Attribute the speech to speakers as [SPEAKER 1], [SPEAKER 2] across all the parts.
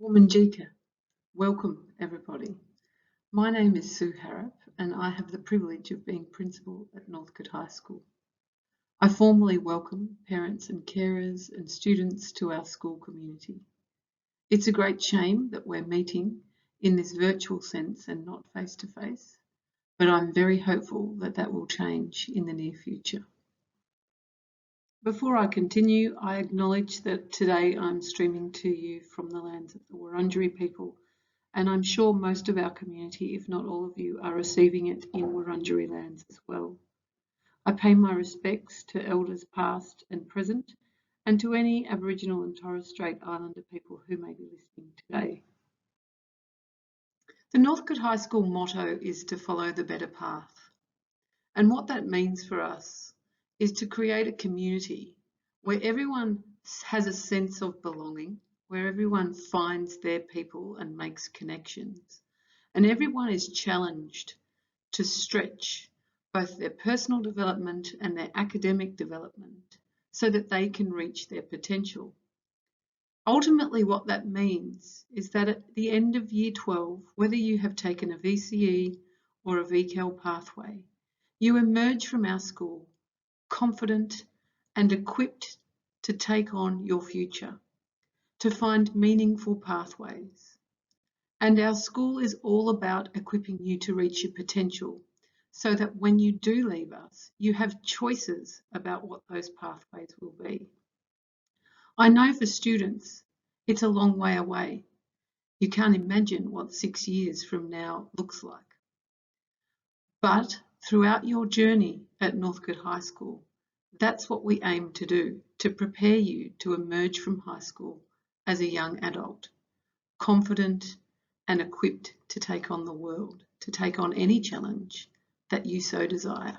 [SPEAKER 1] Womanjika, welcome everybody. My name is Sue Harrop and I have the privilege of being principal at Northcote High School. I formally welcome parents and carers and students to our school community. It's a great shame that we're meeting in this virtual sense and not face to face, but I'm very hopeful that that will change in the near future. Before I continue, I acknowledge that today I'm streaming to you from the lands of the Wurundjeri people, and I'm sure most of our community, if not all of you, are receiving it in Wurundjeri lands as well. I pay my respects to elders past and present, and to any Aboriginal and Torres Strait Islander people who may be listening today. The Northcote High School motto is to follow the better path. And what that means for us is to create a community where everyone has a sense of belonging, where everyone finds their people and makes connections, and everyone is challenged to stretch both their personal development and their academic development so that they can reach their potential. Ultimately, what that means is that at the end of Year 12, whether you have taken a VCE or a VCAL pathway, you emerge from our school confident and equipped to take on your future, to find meaningful pathways. And our school is all about equipping you to reach your potential so that when you do leave us, you have choices about what those pathways will be. I know for students, it's a long way away. You can't imagine what 6 years from now looks like. But throughout your journey at Northcote High School, that's what we aim to do, to prepare you to emerge from high school as a young adult, confident and equipped to take on the world, to take on any challenge that you so desire.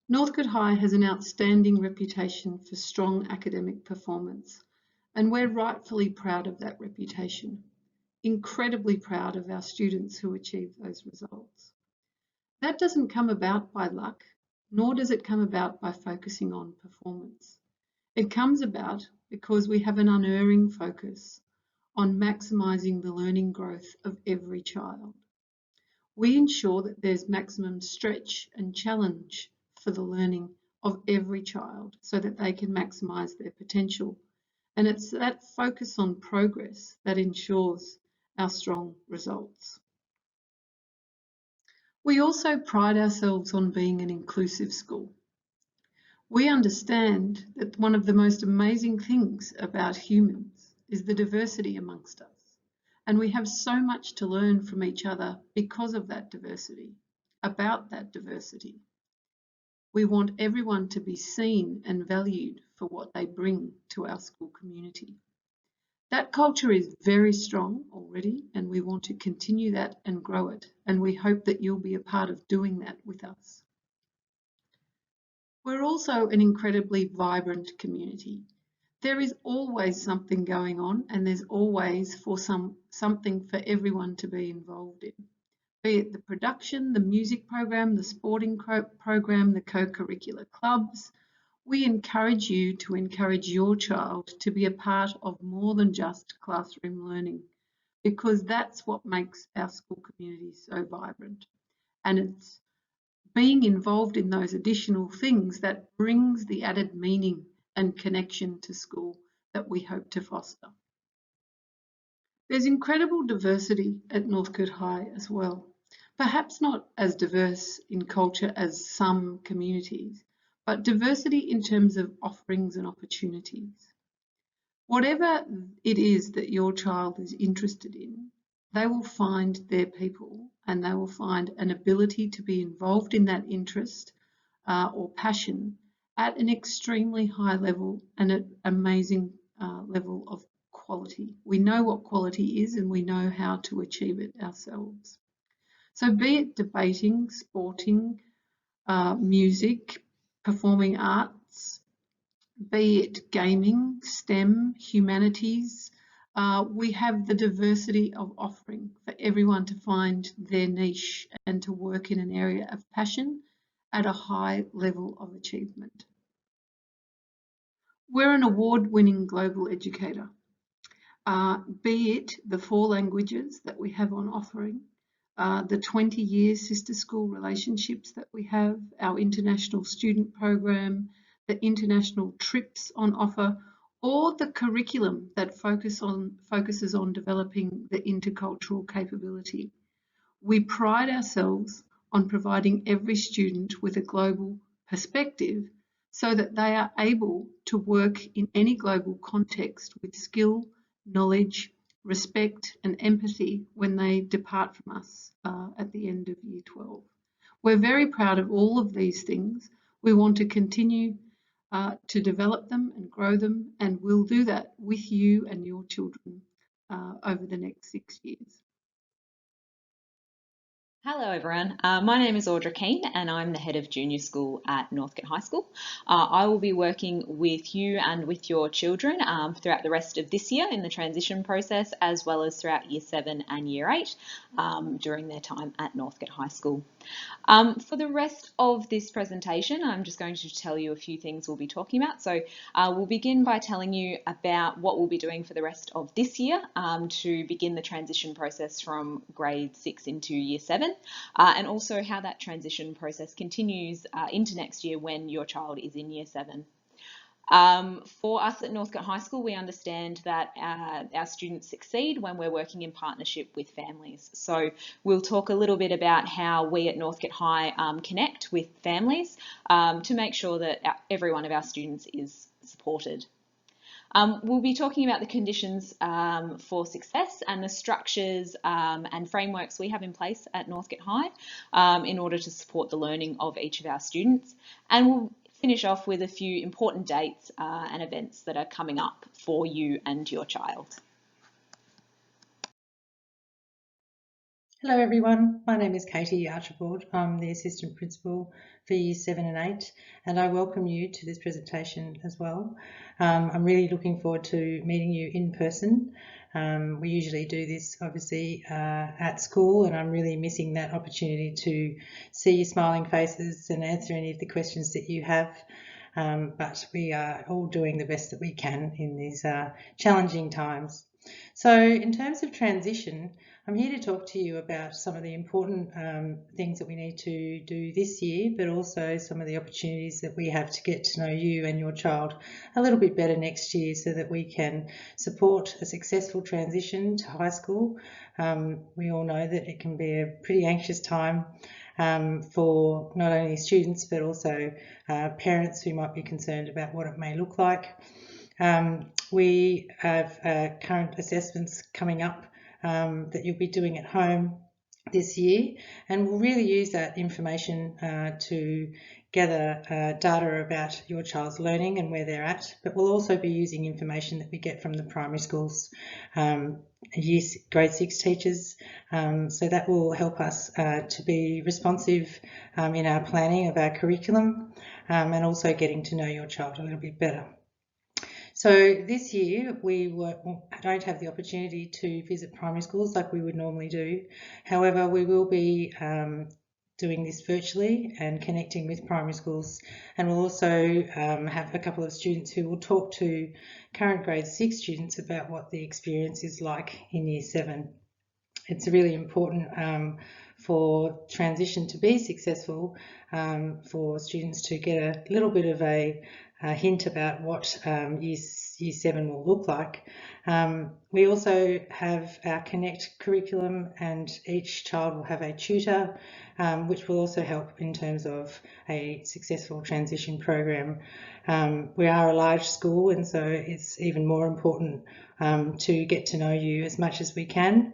[SPEAKER 1] Northcote High has an outstanding reputation for strong academic performance, and we're rightfully proud of that reputation, incredibly proud of our students who achieve those results. That doesn't come about by luck, nor does it come about by focusing on performance. It comes about because we have an unerring focus on maximising the learning growth of every child. We ensure that there's maximum stretch and challenge for the learning of every child so that they can maximise their potential. And it's that focus on progress that ensures our strong results. We also pride ourselves on being an inclusive school. We understand that one of the most amazing things about humans is the diversity amongst us. And we have so much to learn from each other because of that diversity, about that diversity. We want everyone to be seen and valued for what they bring to our school community. That culture is very strong already, and we want to continue that and grow it. And we hope that you'll be a part of doing that with us. We're also an incredibly vibrant community. There is always something going on, and there's always something for everyone to be involved in, be it the production, the music program, the sporting program, the co-curricular clubs. We encourage you to encourage your child to be a part of more than just classroom learning, because that's what makes our school community so vibrant. And it's being involved in those additional things that brings the added meaning and connection to school that we hope to foster. There's incredible diversity at Northcote High as well. Perhaps not as diverse in culture as some communities, but diversity in terms of offerings and opportunities. Whatever it is that your child is interested in, they will find their people and they will find an ability to be involved in that interest or passion at an extremely high level and an amazing level of quality. We know what quality is and we know how to achieve it ourselves. So be it debating, sporting, music, performing arts, be it gaming, STEM, humanities, we have the diversity of offering for everyone to find their niche and to work in an area of passion at a high level of achievement. We're an award-winning global educator. be it the 4 languages that we have on offering, the 20-year sister school relationships that we have, our international student program, the international trips on offer, or the curriculum that focuses on developing the intercultural capability. We pride ourselves on providing every student with a global perspective so that they are able to work in any global context with skill, knowledge, respect and empathy when they depart from us at the end of Year 12. We're very proud of all of these things. We want to continue to develop them and grow them, and we'll do that with you and your children over the next 6 years.
[SPEAKER 2] Hello everyone, my name is Audra Keane and I'm the head of junior school at Northcote High School. I will be working with you and with your children throughout the rest of this year in the transition process, as well as throughout Year 7 and Year 8 during their time at Northcote High School. For the rest of this presentation, I'm just going to tell you a few things we'll be talking about. So we'll begin by telling you about what we'll be doing for the rest of this year to begin the transition process from grade 6 into Year 7, and also how that transition process continues into next year when your child is in Year 7. For us at Northcote High School, we understand that our students succeed when we're working in partnership with families. So we'll talk a little bit about how we at Northcote High connect with families to make sure that every one of our students is supported. We'll be talking about the conditions for success and the structures and frameworks we have in place at Northcote High in order to support the learning of each of our students. And we'll finish off with a few important dates and events that are coming up for you and your child.
[SPEAKER 3] Hello everyone, my name is Katie Archibald. I'm the Assistant Principal for Years 7 and 8 and I welcome you to this presentation as well. I'm really looking forward to meeting you in person. We usually do this obviously at school and I'm really missing that opportunity to see your smiling faces and answer any of the questions that you have. But we are all doing the best that we can in these challenging times. So in terms of transition, I'm here to talk to you about some of the important things that we need to do this year, but also some of the opportunities that we have to get to know you and your child a little bit better next year so that we can support a successful transition to high school. We all know that it can be a pretty anxious time for not only students, but also parents who might be concerned about what it may look like. We have current assessments coming up that you'll be doing at home this year, and we'll really use that information to gather data about your child's learning and where they're at, but we'll also be using information that we get from the primary schools, grade 6 teachers, so that will help us to be responsive in our planning of our curriculum and also getting to know your child a little bit better. So this year we don't have the opportunity to visit primary schools like we would normally do. However, we will be doing this virtually and connecting with primary schools, and we'll also have a couple of students who will talk to current grade 6 students about what the experience is like in Year 7. It's really important for transition to be successful for students to get a little bit of a hint about what Year 7 will look like. We also have our Connect curriculum, and each child will have a tutor, which will also help in terms of a successful transition program. We are a large school, and so it's even more important to get to know you as much as we can.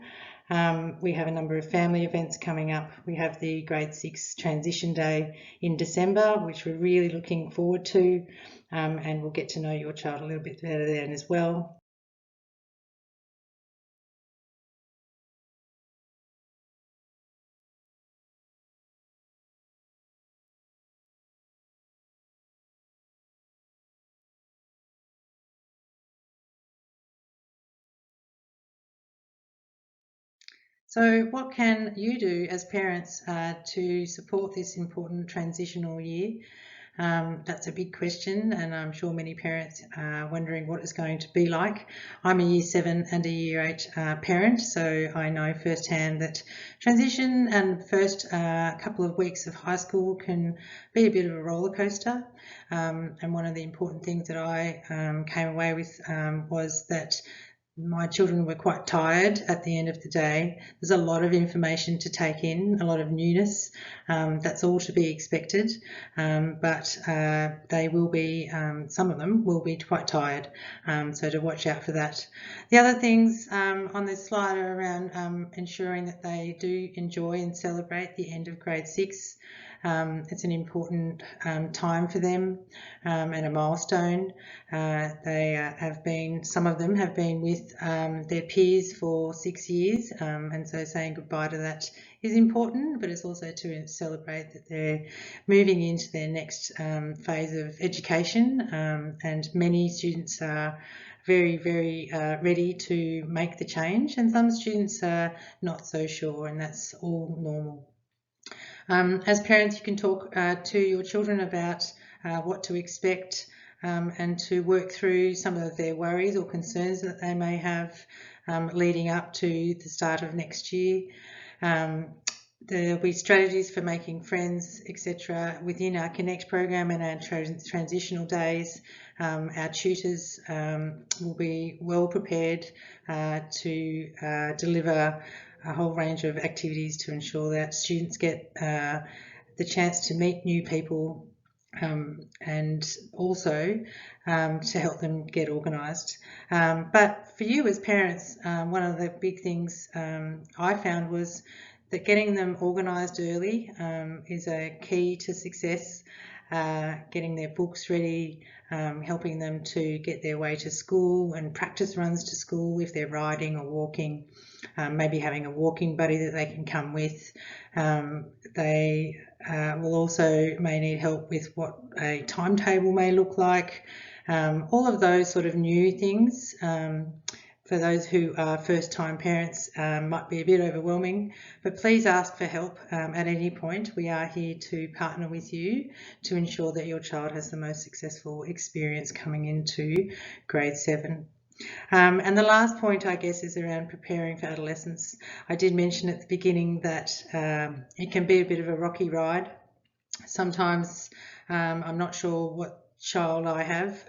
[SPEAKER 3] We have a number of family events coming up. We have the grade 6 transition day in December, which we're really looking forward to, and we'll get to know your child a little bit better then as well. So what can you do as parents to support this important transitional year? That's a big question, and I'm sure many parents are wondering what it's going to be like. I'm a Year 7 and a Year 8 parent, so I know firsthand that transition and first couple of weeks of high school can be a bit of a roller coaster. And one of the important things that I came away with was that my children were quite tired at the end of the day. There's a lot of information to take in, a lot of newness. That's all to be expected, but they will be, some of them will be quite tired, so to watch out for that. The other things on this slide are around ensuring that they do enjoy and celebrate the end of grade 6. It's an important time for them and a milestone. Some of them have been with their peers for 6 years, and so saying goodbye to that is important, but it's also to celebrate that they're moving into their next phase of education, and many students are very, very ready to make the change, and some students are not so sure, and that's all normal. As parents, you can talk to your children about what to expect and to work through some of their worries or concerns that they may have leading up to the start of next year. There'll be strategies for making friends, etc. within our Connect program and our transitional days. Our tutors will be well prepared to deliver a whole range of activities to ensure that students get the chance to meet new people, and also to help them get organised. But for you as parents, one of the big things I found was that getting them organised early is a key to success. Getting their books ready, helping them to get their way to school and practice runs to school if they're riding or walking, maybe having a walking buddy that they can come with. They will also may need help with what a timetable may look like. All of those sort of new things for those who are first-time parents might be a bit overwhelming, but please ask for help at any point. We are here to partner with you to ensure that your child has the most successful experience coming into grade 7. And the last point, I guess, is around preparing for adolescence. I did mention at the beginning that it can be a bit of a rocky ride. Sometimes I'm not sure what child I have,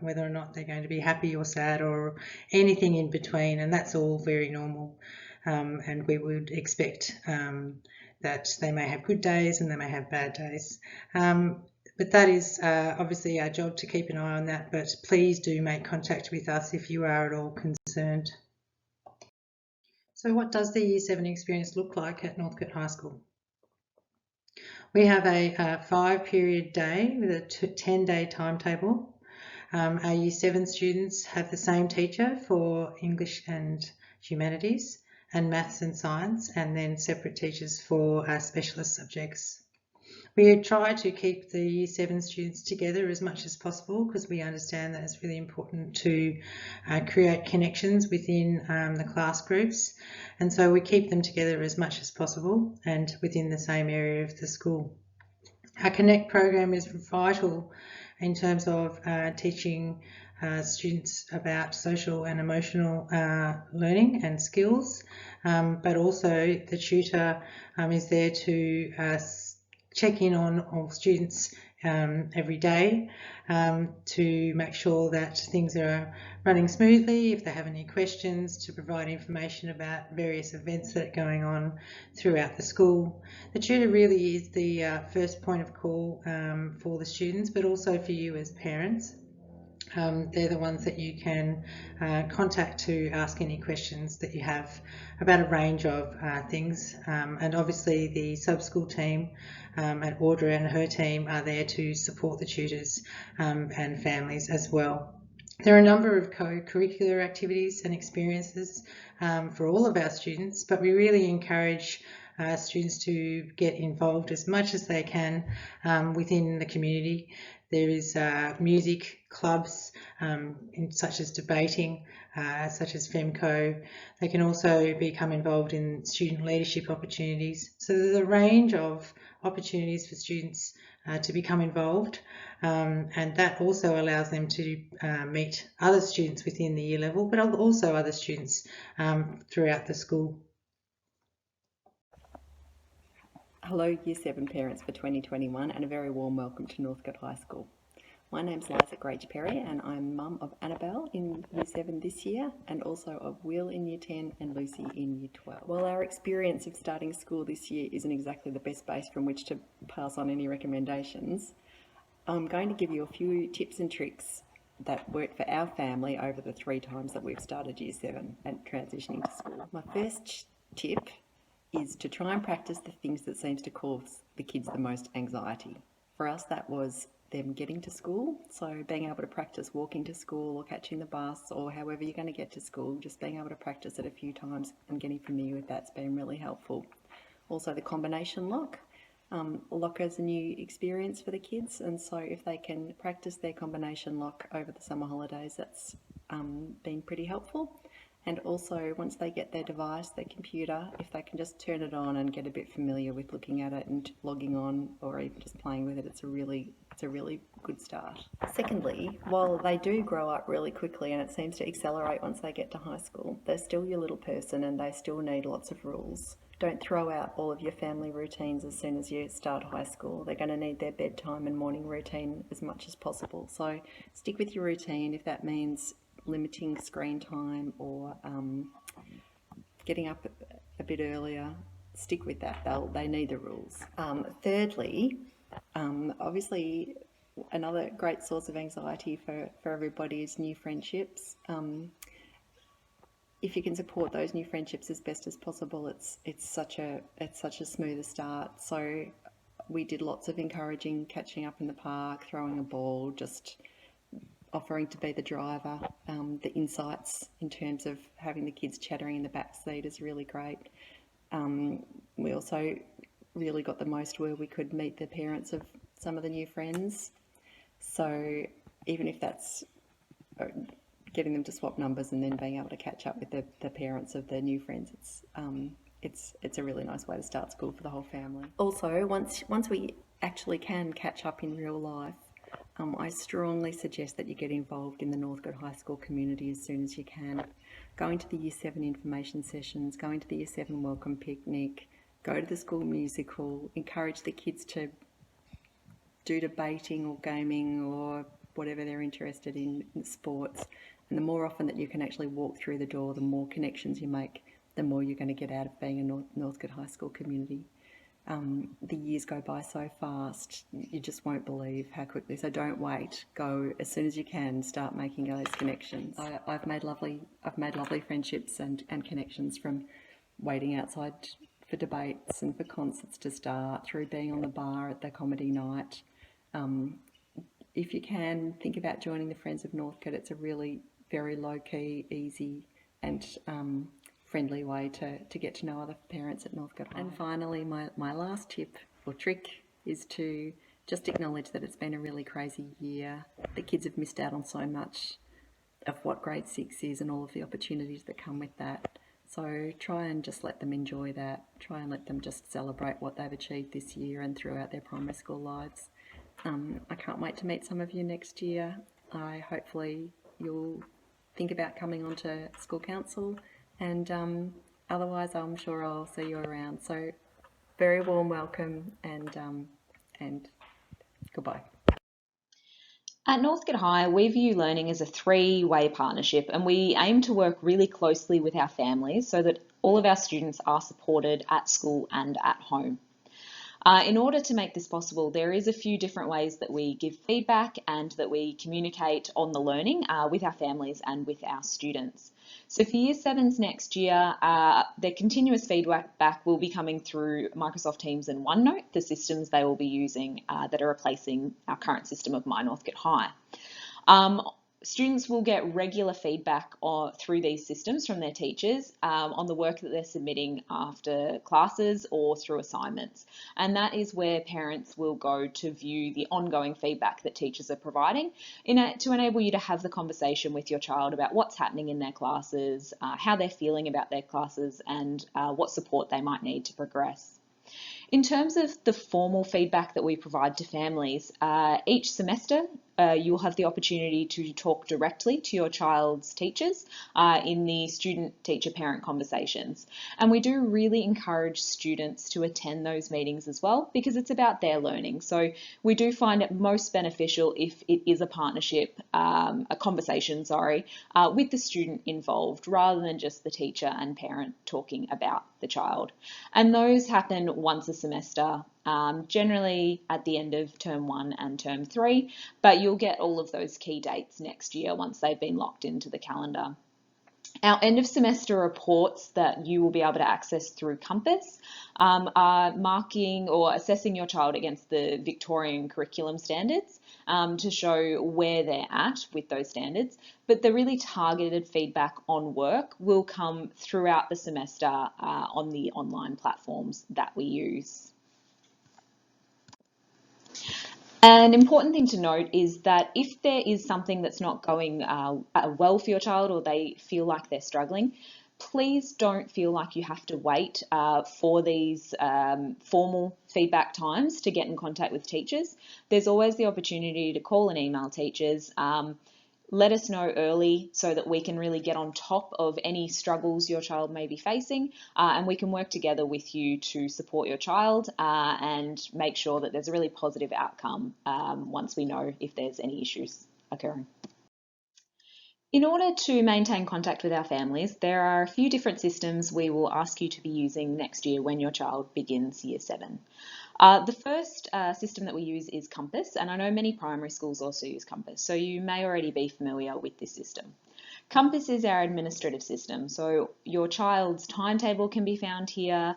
[SPEAKER 3] whether or not they're going to be happy or sad or anything in between, and that's all very normal. And we would expect that they may have good days and they may have bad days. But that is obviously our job to keep an eye on that, but please do make contact with us if you are at all concerned. So what does the Year 7 experience look like at Northcote High School? We have a 5-period day with a 10-day timetable. Our Year 7 students have the same teacher for English and Humanities and Maths and Science, and then separate teachers for our specialist subjects. We try to keep the Year 7 students together as much as possible because we understand that it's really important to create connections within the class groups, and so we keep them together as much as possible and within the same area of the school. Our Connect program is vital in terms of teaching students about social and emotional learning and skills, but also the tutor is there to check in on all students every day to make sure that things are running smoothly. If they have any questions, to provide information about various events that are going on throughout the school. The tutor really is the first point of call for the students, but also for you as parents. They're the ones that you can contact to ask any questions that you have about a range of things, and obviously the sub-school team and Audra and her team are there to support the tutors and families as well. There are a number of co-curricular activities and experiences for all of our students, but we really encourage students to get involved as much as they can within the community. There is music clubs such as debating, such as FEMCO. They can also become involved in student leadership opportunities. So there's a range of opportunities for students to become involved, and that also allows them to meet other students within the year level, but also other students throughout the school.
[SPEAKER 4] Hello Year 7 parents for 2021 and a very warm welcome to Northcote High School. My name's Liza Grage Perry and I'm mum of Annabelle in Year 7 this year and also of Will in Year 10 and Lucy in Year 12. While our experience of starting school this year isn't exactly the best base from which to pass on any recommendations, I'm going to give you a few tips and tricks that worked for our family over the 3 times that we've started Year 7 and transitioning to school. My first tip is to try and practice the things that seems to cause the kids the most anxiety. For us, that was them getting to school, so being able to practice walking to school or catching the bus or however you're going to get to school, just being able to practice it a few times and getting familiar with that's been really helpful. Also the combination lock. Lock is a new experience for the kids, and so if they can practice their combination lock over the summer holidays, that's been pretty helpful. And also, once they get their device, their computer, if they can just turn it on and get a bit familiar with looking at it and logging on or even just playing with it, it's a really good start. Secondly, while they do grow up really quickly and it seems to accelerate once they get to high school, they're still your little person and they still need lots of rules. Don't throw out all of your family routines as soon as you start high school. They're going to need their bedtime and morning routine as much as possible. So stick with your routine if that means limiting screen time or getting up a bit earlier. Stick with that. They need the rules. Thirdly, obviously another great source of anxiety for everybody is new friendships. If you can support those new friendships as best as possible, it's such a smoother start. So we did lots of encouraging catching up in the park, throwing a ball, just offering to be the driver. The insights in terms of having the kids chattering in the back seat is really great. We also really got the most where we could meet the parents of some of the new friends. So even if that's getting them to swap numbers and then being able to catch up with the parents of their new friends, it's a really nice way to start school for the whole family. Also, once we actually can catch up in real life, I strongly suggest that you get involved in the Northcote High School community as soon as you can. Going to the Year 7 information sessions, going to the Year 7 welcome picnic, go to the school musical, encourage the kids to do debating or gaming or whatever they're interested in sports. And the more often that you can actually walk through the door, the more connections you make, the more you're going to get out of being a Northcote High School community. The years go by so fast, you just won't believe how quickly. So don't wait. Go as soon as you can. Start making those connections. I've made lovely friendships and connections from waiting outside for debates and for concerts to start, through being on the bar at the comedy night. If you can, think about joining the Friends of Northcote. It's a really very low-key, easy and friendly way to get to know other parents at Northcote High. And finally, my last tip or trick is to just acknowledge that it's been a really crazy year. The kids have missed out on so much of what grade 6 is and all of the opportunities that come with that. So try and just let them enjoy that. Try and let them just celebrate what they've achieved this year and throughout their primary school lives. I can't wait to meet some of you next year. Hopefully you'll think about coming onto school council, and otherwise I'm sure I'll see you around. So very warm welcome and goodbye.
[SPEAKER 2] At Northcote High, we view learning as a three-way partnership, and we aim to work really closely with our families so that all of our students are supported at school and at home. In order to make this possible, there is a few different ways that we give feedback and that we communicate on the learning with our families and with our students. So for Year 7s next year, their continuous feedback will be coming through Microsoft Teams and OneNote, the systems they will be using that are replacing our current system of My Northcote High. Students will get regular feedback through these systems from their teachers on the work that they're submitting after classes or through assignments. And that is where parents will go to view the ongoing feedback that teachers are providing to enable you to have the conversation with your child about what's happening in their classes, how they're feeling about their classes, and what support they might need to progress. In terms of the formal feedback that we provide to families, each semester you'll have the opportunity to talk directly to your child's teachers in the student-teacher-parent conversations. And we do really encourage students to attend those meetings as well, because it's about their learning. So we do find it most beneficial if it is a partnership, a conversation, with the student involved, rather than just the teacher and parent talking about the child. And those happen once a semester, generally at the end of term 1 and term 3, but you'll get all of those key dates next year once they've been locked into the calendar. Our end of semester reports that you will be able to access through Compass are marking or assessing your child against the Victorian curriculum standards to show where they're at with those standards. But the really targeted feedback on work will come throughout the semester on the online platforms that we use. An important thing to note is that if there is something that's not going well for your child, or they feel like they're struggling, please don't feel like you have to wait for these formal feedback times to get in contact with teachers. There's always the opportunity to call and email teachers. Let us know early so that we can really get on top of any struggles your child may be facing, and we can work together with you to support your child and make sure that there's a really positive outcome once we know if there's any issues occurring. In order to maintain contact with our families, there are a few different systems we will ask you to be using next year when your child begins Year 7. The first system that we use is Compass, and I know many primary schools also use Compass, so you may already be familiar with this system. Compass is our administrative system, so your child's timetable can be found here,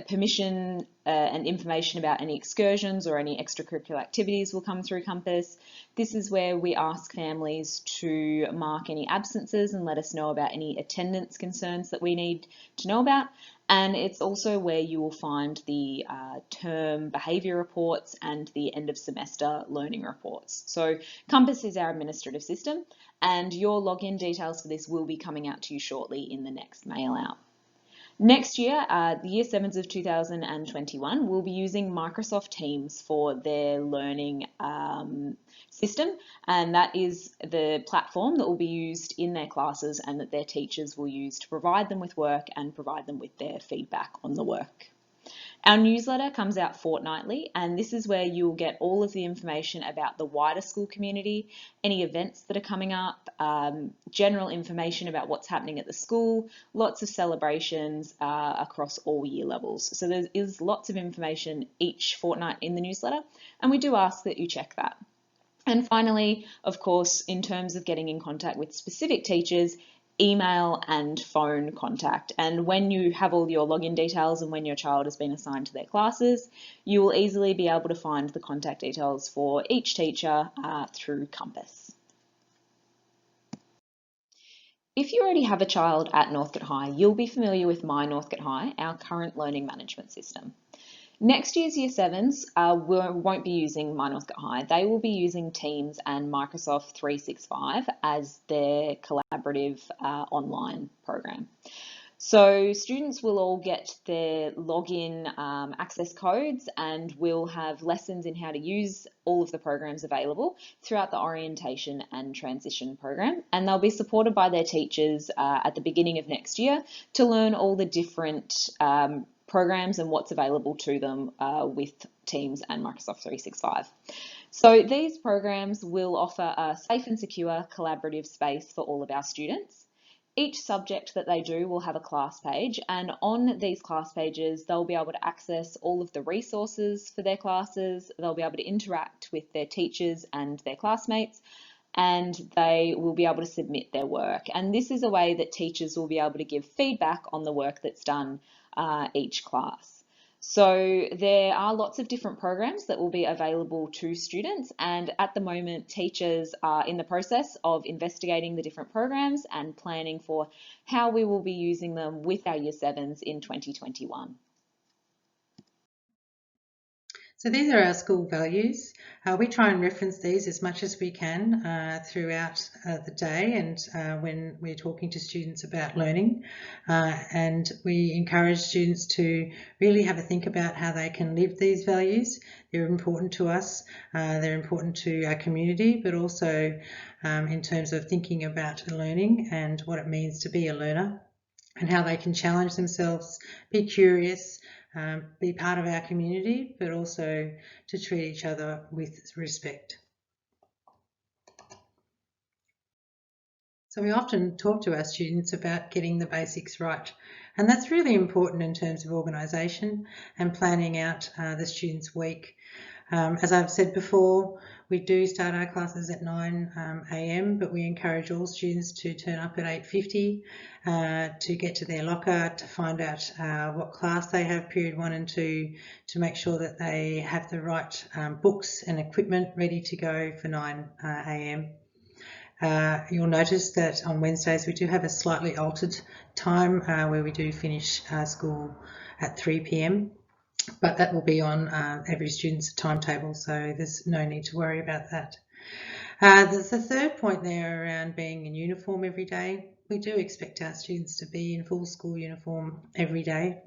[SPEAKER 2] permission and information about any excursions or any extracurricular activities will come through Compass. This is where we ask families to mark any absences and let us know about any attendance concerns that we need to know about. And it's also where you will find the term behaviour reports and the end of semester learning reports. So Compass is our administrative system, and your login details for this will be coming out to you shortly in the next mail out. Next year, the Year 7s of 2021 will be using Microsoft Teams for their learning system, and that is the platform that will be used in their classes and that their teachers will use to provide them with work and provide them with their feedback on the work. Our newsletter comes out fortnightly, and this is where you'll get all of the information about the wider school community, any events that are coming up, general information about what's happening at the school, lots of celebrations across all year levels. So there is lots of information each fortnight in the newsletter, and we do ask that you check that. And finally, of course, in terms of getting in contact with specific teachers, email and phone contact. And when you have all your login details and when your child has been assigned to their classes, you will easily be able to find the contact details for each teacher through Compass. If you already have a child at Northcote High, you'll be familiar with My Northcote High, our current learning management system. Next year's Year 7s won't be using My Northcote High. They will be using Teams and Microsoft 365 as their collaborative online program. So students will all get their login access codes and will have lessons in how to use all of the programs available throughout the orientation and transition program. And they'll be supported by their teachers at the beginning of next year to learn all the different programs and what's available to them with Teams and Microsoft 365. So these programs will offer a safe and secure collaborative space for all of our students. Each subject that they do will have a class page, and on these class pages they'll be able to access all of the resources for their classes, they'll be able to interact with their teachers and their classmates, and they will be able to submit their work. And this is a way that teachers will be able to give feedback on the work that's done each class. So there are lots of different programs that will be available to students, and at the moment teachers are in the process of investigating the different programs and planning for how we will be using them with our Year 7s in 2021.
[SPEAKER 3] So these are our school values. We try and reference these as much as we can throughout the day and when we're talking to students about learning. And we encourage students to really have a think about how they can live these values. They're important to us, they're important to our community, but also in terms of thinking about learning and what it means to be a learner and how they can challenge themselves, be curious, be part of our community, but also to treat each other with respect. So we often talk to our students about getting the basics right, and that's really important in terms of organisation and planning out the students' week. As I've said before, we do start our classes at 9 a.m, but we encourage all students to turn up at 8:50 to get to their locker, to find out what class they have, period 1 and 2, to make sure that they have the right books and equipment ready to go for 9 a.m. You'll notice that on Wednesdays we do have a slightly altered time where we do finish school at 3 p.m. but that will be on every student's timetable, so there's no need to worry about that. There's the third point there around being in uniform every day. We do expect our students to be in full school uniform every day.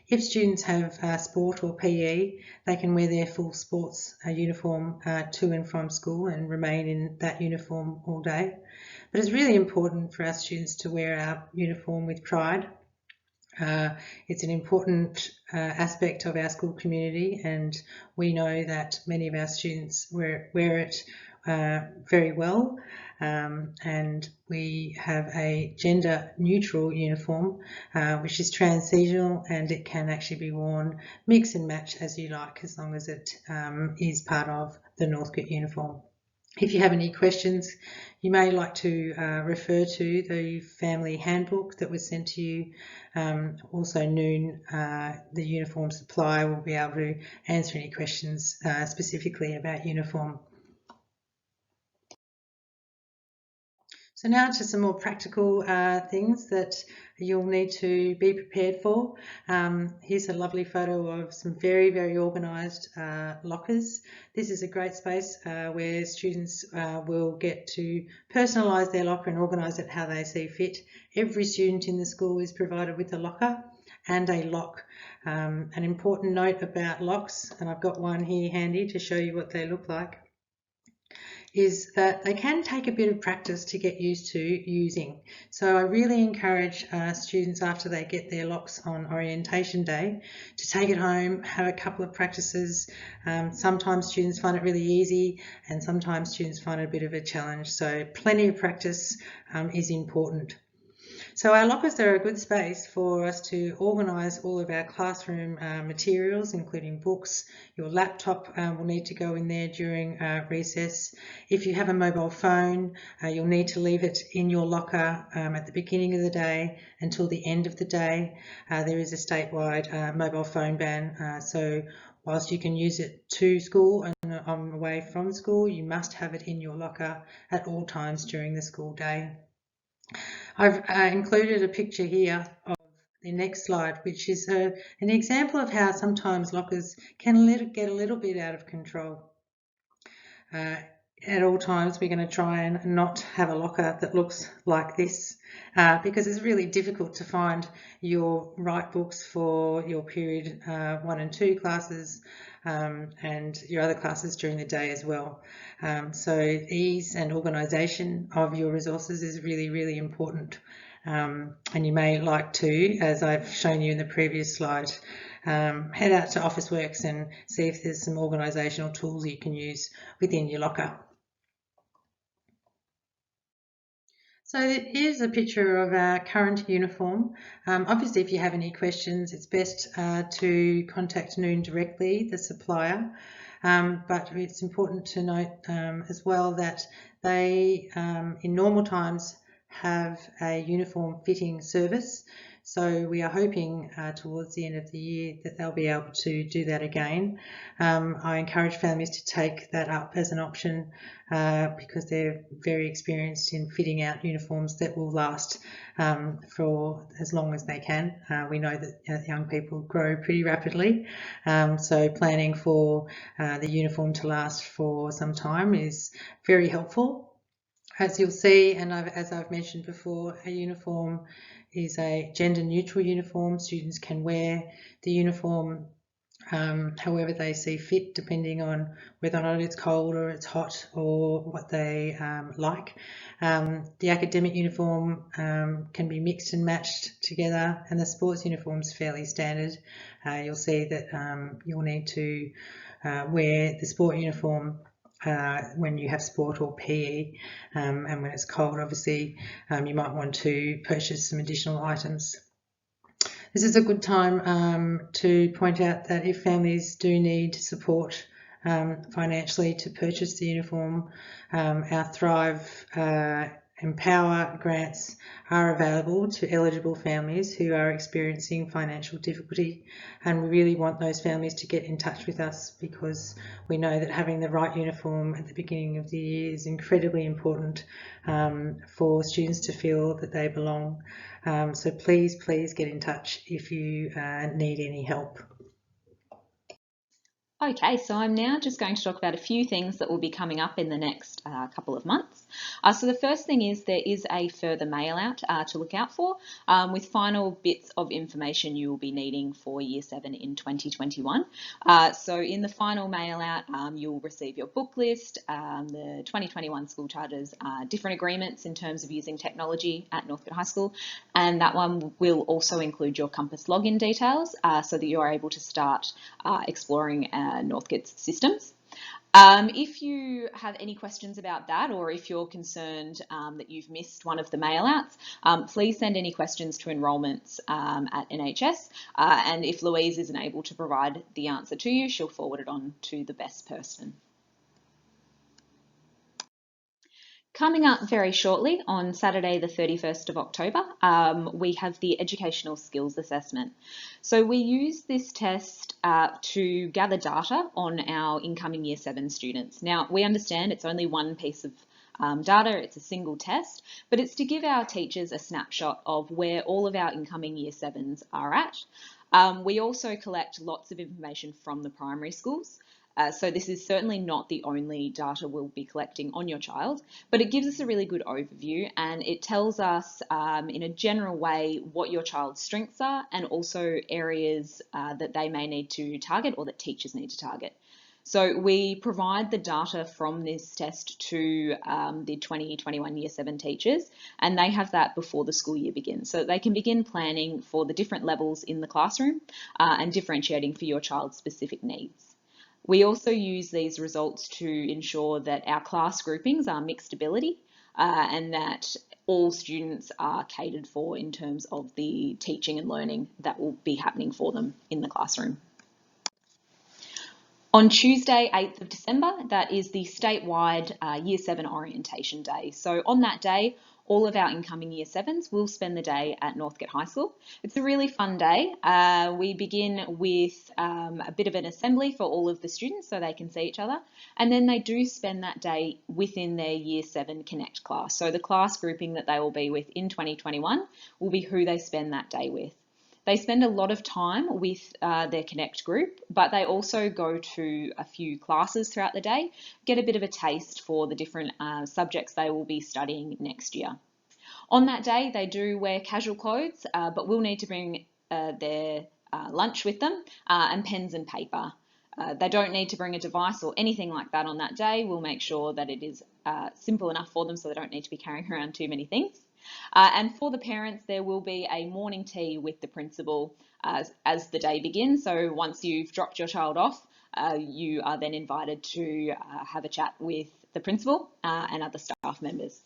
[SPEAKER 3] If students have sport or PE, they can wear their full sports uniform to and from school and remain in that uniform all day. But it's really important for our students to wear our uniform with pride. It's an important aspect of our school community, and we know that many of our students wear it very well, and we have a gender neutral uniform which is transseasonal, and it can actually be worn mix and match as you like, as long as it is part of the Northcote uniform. If you have any questions, you may like to refer to the family handbook that was sent to you. Also Noon, the uniform supplier, will be able to answer any questions specifically about uniform. So now to some more practical things that you'll need to be prepared for. Here's a lovely photo of some very, very organised lockers. This is a great space where students will get to personalise their locker and organise it how they see fit. Every student in the school is provided with a locker and a lock. An important note about locks, and I've got one here handy to show you what they look like, is that they can take a bit of practice to get used to using. So I really encourage students, after they get their locks on orientation day, to take it home, have a couple of practices. Sometimes students find it really easy, and sometimes students find it a bit of a challenge. So plenty of practice is important. So our lockers are a good space for us to organise all of our classroom materials, including books. Your laptop will need to go in there during recess. If you have a mobile phone, you'll need to leave it in your locker at the beginning of the day until the end of the day. There is a statewide mobile phone ban, so whilst you can use it to school and away from school, you must have it in your locker at all times during the school day. I've included a picture here of the next slide, which is an example of how sometimes lockers can get a little bit out of control. At all times, we're going to try and not have a locker that looks like this because it's really difficult to find your right books for your period 1 and 2 classes and your other classes during the day as well. So ease and organisation of your resources is really, really important. And you may like to, as I've shown you in the previous slide, head out to Officeworks and see if there's some organisational tools you can use within your locker. So here's a picture of our current uniform. Obviously, if you have any questions, it's best to contact Noon directly, the supplier. But it's important to note as well that they, in normal times, have a uniform fitting service. So we are hoping towards the end of the year that they'll be able to do that again. I encourage families to take that up as an option because they're very experienced in fitting out uniforms that will last for as long as they can. We know that young people grow pretty rapidly, so planning for the uniform to last for some time is very helpful. As you'll see, and as I've mentioned before, a uniform is a gender neutral uniform. Students can wear the uniform however they see fit, depending on whether or not it's cold or it's hot or what they like. The academic uniform can be mixed and matched together, and the sports uniform is fairly standard. You'll see that you'll need to wear the sport uniform when you have sport or PE, and when it's cold, obviously, you might want to purchase some additional items. This is a good time to point out that if families do need support financially to purchase the uniform, our Thrive Empower grants are available to eligible families who are experiencing financial difficulty, and we really want those families to get in touch with us because we know that having the right uniform at the beginning of the year is incredibly important for students to feel that they belong. So please get in touch if you need any help.
[SPEAKER 2] Okay, so I'm now just going to talk about a few things that will be coming up in the next couple of months. So the first thing is there is a further mail out to look out for with final bits of information you will be needing for Year 7 in 2021. So in the final mail out, you'll receive your book list, the 2021 school charters, different agreements in terms of using technology at Northcote High School, and that one will also include your Compass login details so that you're able to start exploring Northcote's systems. If you have any questions about that, or if you're concerned that you've missed one of the mail outs, please send any questions to enrolments at NHS, and if Louise isn't able to provide the answer to you, she'll forward it on to the best person. Coming up very shortly on Saturday the 31st of October, we have the Educational Skills Assessment. So we use this test to gather data on our incoming Year 7 students. Now, we understand it's only one piece of data, it's a single test, but it's to give our teachers a snapshot of where all of our incoming Year 7s are at. We also collect lots of information from the primary schools. So this is certainly not the only data we'll be collecting on your child, but it gives us a really good overview, and it tells us in a general way what your child's strengths are and also areas that they may need to target or that teachers need to target. So we provide the data from this test to the 2021 Year 7 teachers, and they have that before the school year begins, so they can begin planning for the different levels in the classroom and differentiating for your child's specific needs. We also use these results to ensure that our class groupings are mixed ability and that all students are catered for in terms of the teaching and learning that will be happening for them in the classroom. On Tuesday, 8th of December, that is the statewide Year 7 Orientation Day. So on that day, all of our incoming Year 7s will spend the day at Northcote High School. It's a really fun day. We begin with a bit of an assembly for all of the students so they can see each other, and then they do spend that day within their Year 7 Connect class. So the class grouping that they will be with in 2021 will be who they spend that day with. They spend a lot of time with their Connect group, but they also go to a few classes throughout the day, get a bit of a taste for the different subjects they will be studying next year. On that day, they do wear casual clothes, but will need to bring their lunch with them and pens and paper. They don't need to bring a device or anything like that on that day. We'll make sure that it is simple enough for them so they don't need to be carrying around too many things. And for the parents, there will be a morning tea with the principal as the day begins. So once you've dropped your child off, you are then invited to have a chat with the principal and other staff members.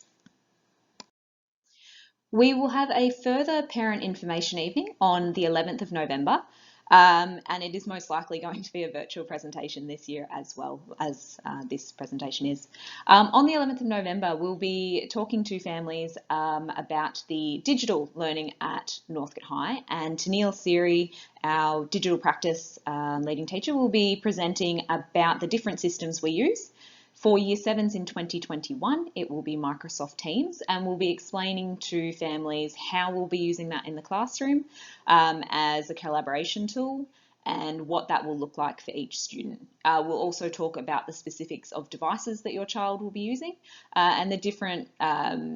[SPEAKER 2] We will have a further parent information evening on the 11th of November. And it is most likely going to be a virtual presentation this year as well as this presentation is. On the 11th of November, we'll be talking to families about the digital learning at Northcote High, and Tennille Seary, our digital practice leading teacher, will be presenting about the different systems we use. For Year 7s in 2021, it will be Microsoft Teams, and we'll be explaining to families how we'll be using that in the classroom as a collaboration tool and what that will look like for each student. We'll also talk about the specifics of devices that your child will be using and the different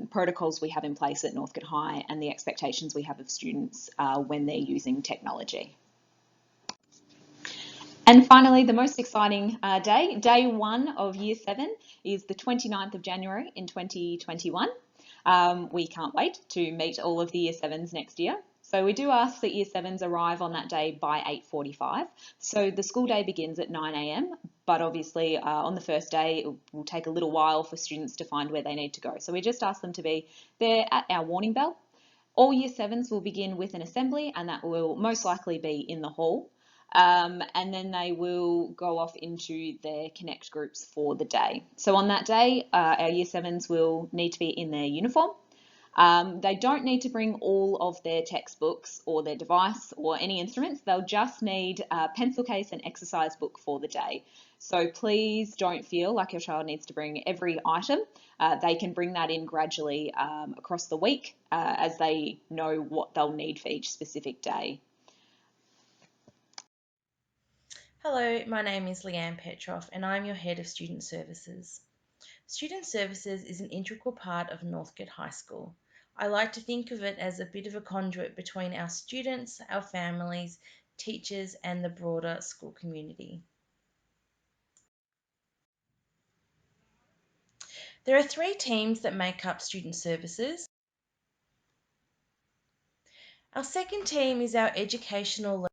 [SPEAKER 2] protocols we have in place at Northcote High and the expectations we have of students when they're using technology. And finally, the most exciting day 1 of Year 7 is the 29th of January in 2021. We can't wait to meet all of the Year 7s next year. So we do ask that Year 7s arrive on that day by 8:45. So the school day begins at 9 a.m, but obviously on the first day it will take a little while for students to find where they need to go. So we just ask them to be there at our warning bell. All Year 7s will begin with an assembly, and that will most likely be in the hall. And then they will go off into their Connect groups for the day. So on that day, our Year 7s will need to be in their uniform. They don't need to bring all of their textbooks or their device or any instruments. They'll just need a pencil case and exercise book for the day. So please don't feel like your child needs to bring every item. They can bring that in gradually across the week as they know what they'll need for each specific day.
[SPEAKER 5] Hello, my name is Leanne Petroff and I'm your Head of Student Services. Student Services is an integral part of Northcote High School. I like to think of it as a bit of a conduit between our students, our families, teachers and the broader school community. There are 3 teams that make up Student Services. Our second team is our Educational Learning.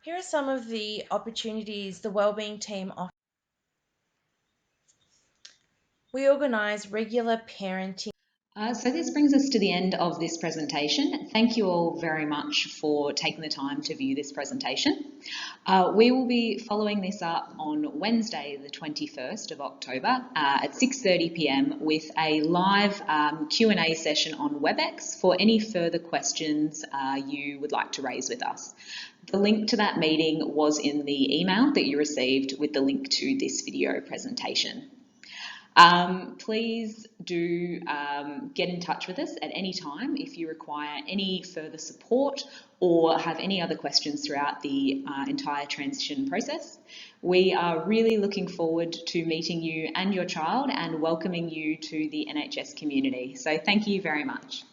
[SPEAKER 5] Here are some of the opportunities the Wellbeing team offers. We organise regular parenting.
[SPEAKER 2] So this brings us to the end of this presentation. Thank you all very much for taking the time to view this presentation. We will be following this up on Wednesday, the 21st of October at 6:30 p.m. with a live Q&A session on WebEx for any further questions you would like to raise with us. The link to that meeting was in the email that you received with the link to this video presentation. Please do get in touch with us at any time if you require any further support or have any other questions throughout the entire transition process. We are really looking forward to meeting you and your child and welcoming you to the NHS community. So thank you very much.